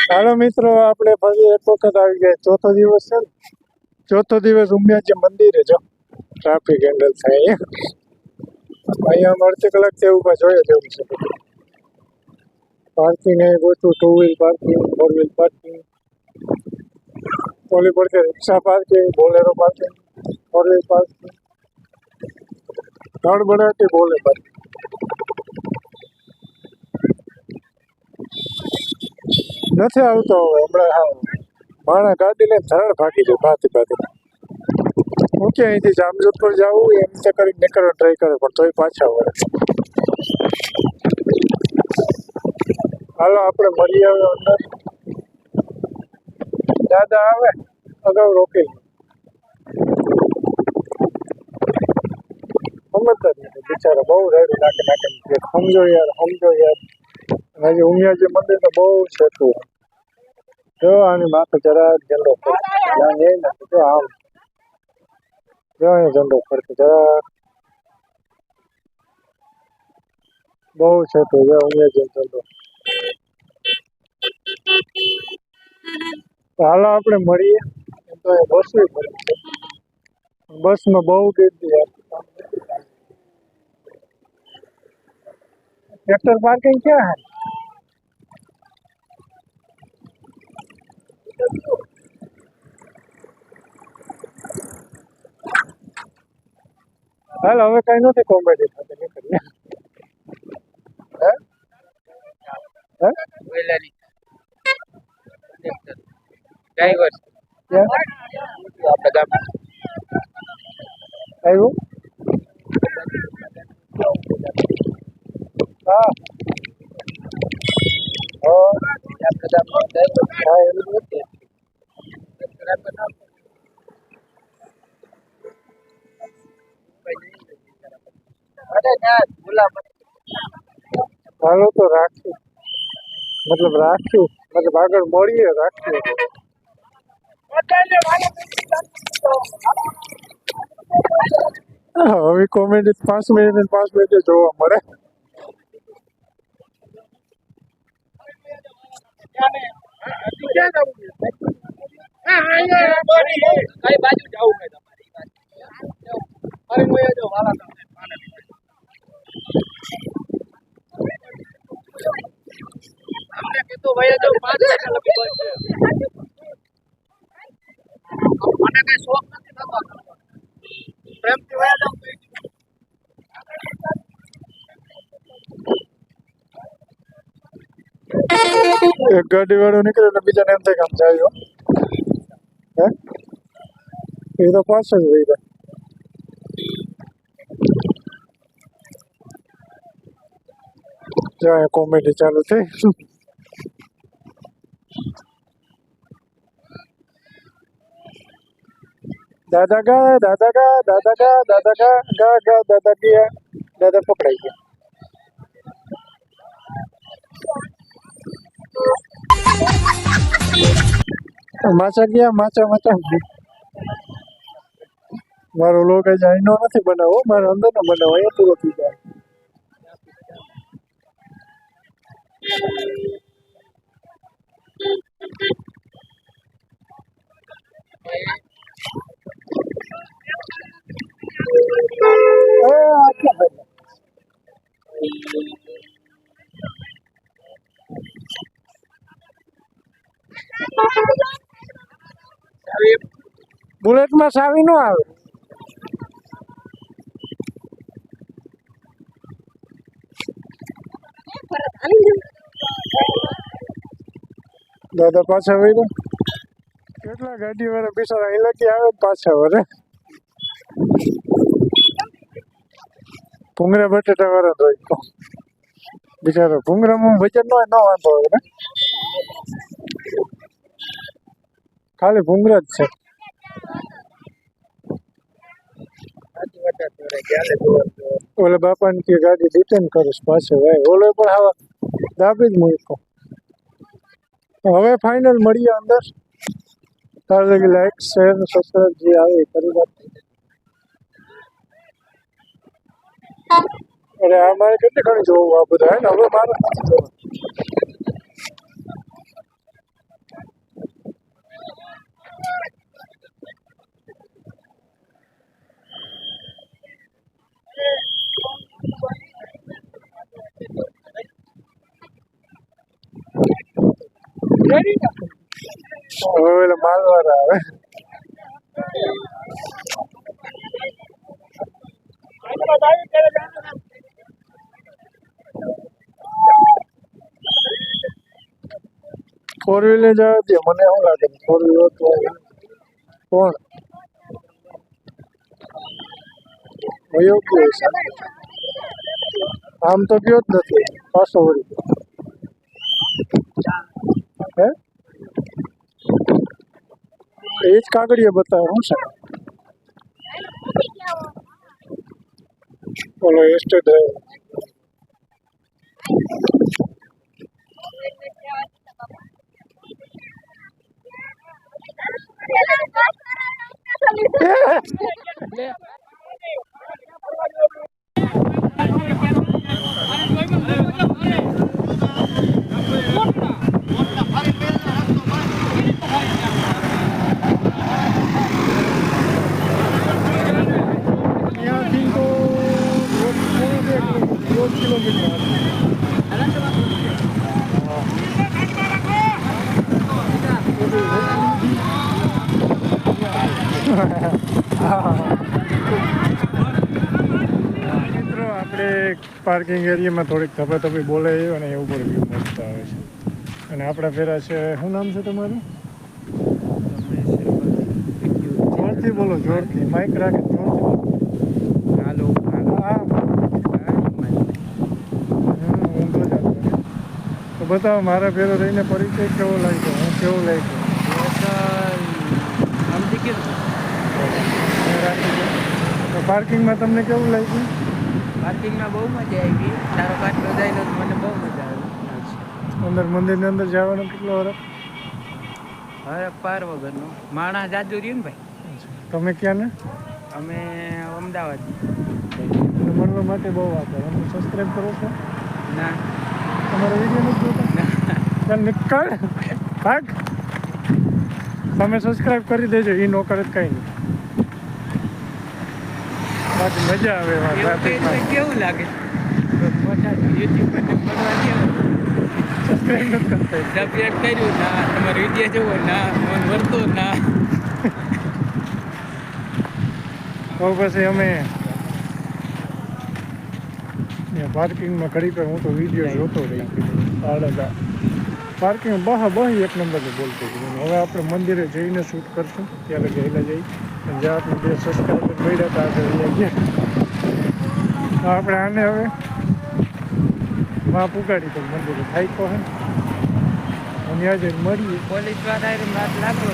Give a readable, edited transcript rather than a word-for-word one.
હાલો મિત્રો, આપણે ફરી એક વખત આવી ગયા. ચોથો દિવસ છે ને, ચોથો દિવસ ઉમિયાજી મંદિરે જો ટ્રાફિક હેન્ડલ થાય અહીંયા અડધી કલાક થી ઉભા જોઈએ તેવું છે. પાર્કિંગ અહીં ગોતું, two wheel parking, four wheel parking, ઓલી પડકે rickshaw parking, Bolero parking, four wheel parking, ગડબડાટી બોલે પાર્કિંગ. નથી આવતો હવે હમણાં. હા, માણા ગાડી લઈને ધરાડ ભાગી જાય ભાતી ભાતી. હું કે અહીંથી જામજોધપુર જવું એમ રીતે કરી નીકળવા ટ્રાય કરે પણ તોય પાછા વળે. હાલો આપણે મળી આવે અંદર. દાદા આવે અગાઉ રોકી સમજતા જ નથી બિચારા, બહુ રેડી નાખે સમજો યાર, સમજો યાર. હજી ઉમિયાજી મંદિર તો બહુ છેટું જો આની માથે જરા ઝંડો ફરતો ત્યાં એ નથી જો આમ જો અહીંયા ઝંડો ફરતો જરા બહુ છેટું જો ઉમિયાજી ઝંડો. હાલો આપણે મળીએ. તો બસ બસમાં બહુ ગીરતી યાર. ट्रैक्टर पार्किंग क्या है? હાલ હવે કઈ નથી કોમેડી થતી નીકળીએ. હે હે ડ્રાઈવર ક્યાં આપણા ગામ આવ્યું? હા આપણા ગામમાં ડ્રાઈવર હા એવું નથી. હાલો તો રાખ્યું મતલબ આગળ મળીએ રાખ્યું. હવે કોમેડી 5 મિનિટ ને 5 મિનિટ જોવા મળે. કઈ બાજુ જવું છે તમારી અમને કીધું ભાઈ જો 5 મિનિટ લગી પડશે. મને કઈ શોખ નથી થતો પ્રેમથી વયા જાવ. એક ગાડી વાળો નીકળે એટલે બીજાને એમ થાય કે આમ જાય હે એ તો પાછળ જ રહી જાય. કોમેડી ચાલુ થઈ. દાદા ગા દાદા ગા દાદા ગા દાદા ગા ગા ગા દાદા ગયા દાદા પકડાઈ ગયા. માચા ગયા માચા માચા. મારો લોક જ અહીંનો નથી બનાવો, મારો અંદર નો બનાવો, અહીંયા પૂરો થઈ જાય. બુલેટ માં સાવી નો આવે. દાદા પાછા વહી ગયા. કેટલા ગાડી વાળા બિચારા અહીં લખી આવે પાછા વરે. ભૂંગરા બટેટા વાળા તો બિચારો ભૂંગરામાં વજન નો વાંધો હોય ને, ખાલી ભૂંગરા જ છે. ઓલા બાપા ને કે ગાડી રિટર્ન કરીશ પાછો ભાઈ. ઓલો પણ હવે દાબી જ મૂકો. હવે ફાઇનલ મળીએ અંદર. તારે લગી લાઈક શેર સબસ્ક્રાઇબ જે આવે એ કરી નાખ. અરે આ મારે કેટલી ઘણી જોવું આ બધા હે ને. હવે મારે નથી જોવું. રેડી ને હવે એટલે માલવાળા આવે આમાં આવી ત્યારે જાણો ફોર વ્હીલર જવા દે મને શું લાગે ફોર વ્હીલર તો કોણ વયો ગયો છે આમ તો ગયો જ નથી પાછો વળી હે એ જ કાગળિયા બતાવે શું છે બોલો એસ્ટેટ ત્યાંથી તો 1.5 કિલોમીટર મિત્રો આપણે પાર્કિંગ એરિયામાં થોડીક ધપાધપી બોલે અને એવું પણ વ્યૂ મસ્ત આવે છે અને આપણા ફેરા છે શું નામ છે તમારું જોરથી બોલો જોરથી માઇક રાખે જોરથી હાલો હા ઊંધો જ હતો. તો બતાવો મારા ફેરો રહીને પરિચય કેવો લાગ્યો હું કેવો લાગ્યો તો પાર્કિંગમાં તમને કેવું લાગ્યું પાર્કિંગમાં બહુ મજા આવી તારો પાર્ક બધાયલો મને બહુ મજા આવી અંદર મંદિરની અંદર જવાનો કેટલો હરખ હવે પાર વગરનો માણસ જાજુ રહ્યું ને ભાઈ તમે ક્યાં ને અમે અમદાવાદ મને મળવા માટે બહુ આભાર તમે સબસ્ક્રાઈબ કરો છો ના તમારો વિડીયો નથી જોતા ચાલ નીકળ ભાગ તમે સબસ્ક્રાઈબ કરી દેજો એ નો કરે તો કંઈ નહીં બાકી મજા આવે એમાં ટ્રાફિકમાં કેવું લાગે યુટ્યુબ પર બનવા દે સબસ્ક્રાઈબ નથી કરતા સબસ્ક્રાઈબ કર્યું ના તમારો વિડીયો જોવો ના મન વર્તો ના તો પછી અમે પાર્કિંગમાં ઘડી પર હું તો વિડીયો જોતો રહી આડા પાર્કિંગ બહી એક નંબરથી બોલતો હતો હવે આપણે મંદિરે જઈને શૂટ કરશું ત્યારે ગયેલા જઈ અને જ્યાં આપણે 2 સબસ્ક્રાઈબર મળ્યા હતા આગળ ગયા તો આપણે આને હવે માં પુગાડી તો મંદિરે થાય કહે અને આજે મળીએ પોલીસ વાળા લાગો